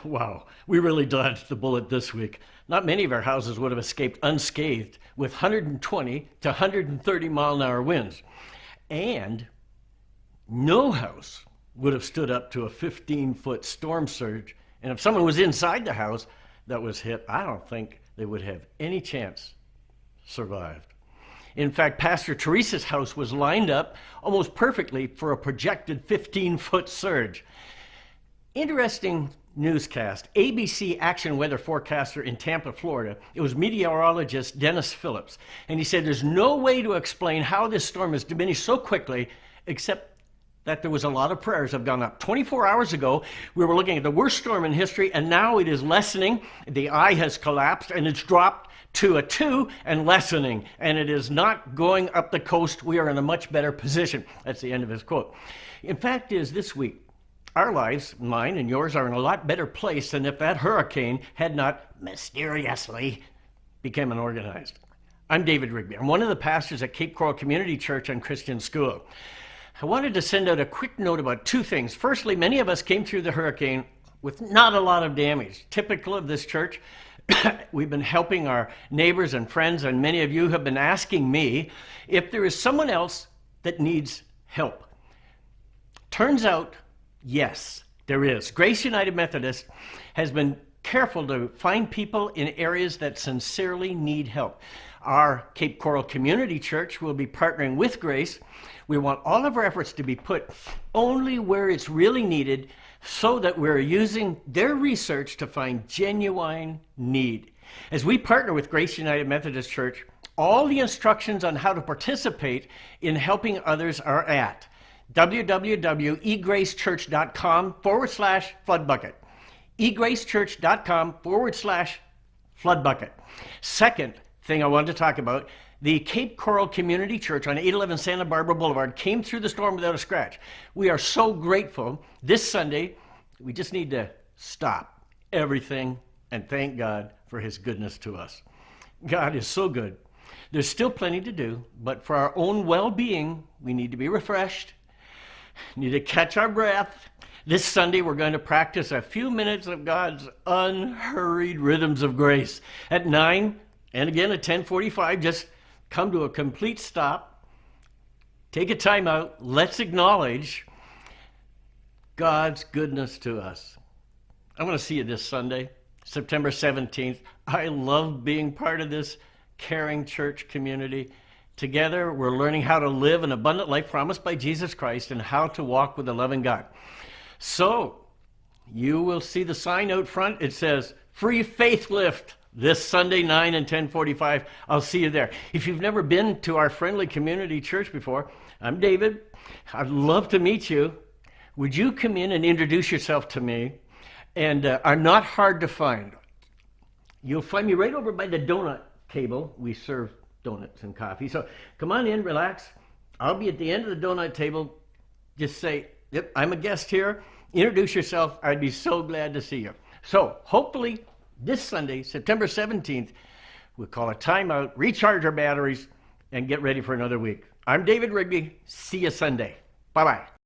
Wow, we really dodged the bullet this week. Not many of our houses would have escaped unscathed with 120 to 130 mile an hour winds. And no house would have stood up to a 15-foot storm surge. And if someone was inside the house that was hit, I don't think they would have any chance survived. In fact, Pastor Teresa's house was lined up almost perfectly for a projected 15-foot surge. Interesting newscast. ABC action weather forecaster in Tampa, Florida. It was meteorologist Dennis Phillips. And he said there's no way to explain how this storm has diminished so quickly except that there was a lot of prayers have gone up. 24 hours ago, we were looking at the worst storm in history, and now it is lessening. The eye has collapsed, and it's dropped to a 2 and lessening, and it is not going up the coast. We are in a much better position. That's the end of his quote. In fact is, this week, our lives, mine and yours, are in a lot better place than if that hurricane had not mysteriously become unorganized. I'm David Rigby. I'm one of the pastors at Cape Coral Community Church and Christian School. I wanted to send out a quick note about two things. Firstly, many of us came through the hurricane with not a lot of damage. Typical of this church, we've been helping our neighbors and friends, and many of you have been asking me if there is someone else that needs help. Turns out, yes, there is. Grace United Methodist has been careful to find people in areas that sincerely need help. Our Cape Coral Community Church will be partnering with Grace. We want all of our efforts to be put only where it's really needed so that we're using their research to find genuine need. As we partner with Grace United Methodist Church, all the instructions on how to participate in helping others are at www.egracechurch.com/floodbucket. egracechurch.com/floodbucket. Second thing I wanted to talk about, the Cape Coral Community Church on 811 Santa Barbara Boulevard came through the storm without a scratch. We are so grateful. This Sunday, we just need to stop everything and thank God for his goodness to us. God is so good. There's still plenty to do, but for our own well-being, we need to be refreshed, need to catch our breath. This Sunday, we're going to practice a few minutes of God's unhurried rhythms of grace. At 9 and again at 10:45, just come to a complete stop. Take a time out. Let's acknowledge God's goodness to us. I want to see you this Sunday, September 17th. I love being part of this caring church community. Together, we're learning how to live an abundant life promised by Jesus Christ and how to walk with a loving God. So, you will see the sign out front. It says, Free Faith Lift, this Sunday, 9 and 10:45. I'll see you there. If you've never been to our friendly community church before, I'm David. I'd love to meet you. Would you come in and introduce yourself to me? And I'm not hard to find. You'll find me right over by the donut table. We serve donuts and coffee. So come on in, relax. I'll be at the end of the donut table. Just say, yep, I'm a guest here. Introduce yourself. I'd be so glad to see you. So hopefully this Sunday, September 17th, we'll call a timeout, recharge our batteries, and get ready for another week. I'm David Rigby. See you Sunday. Bye-bye.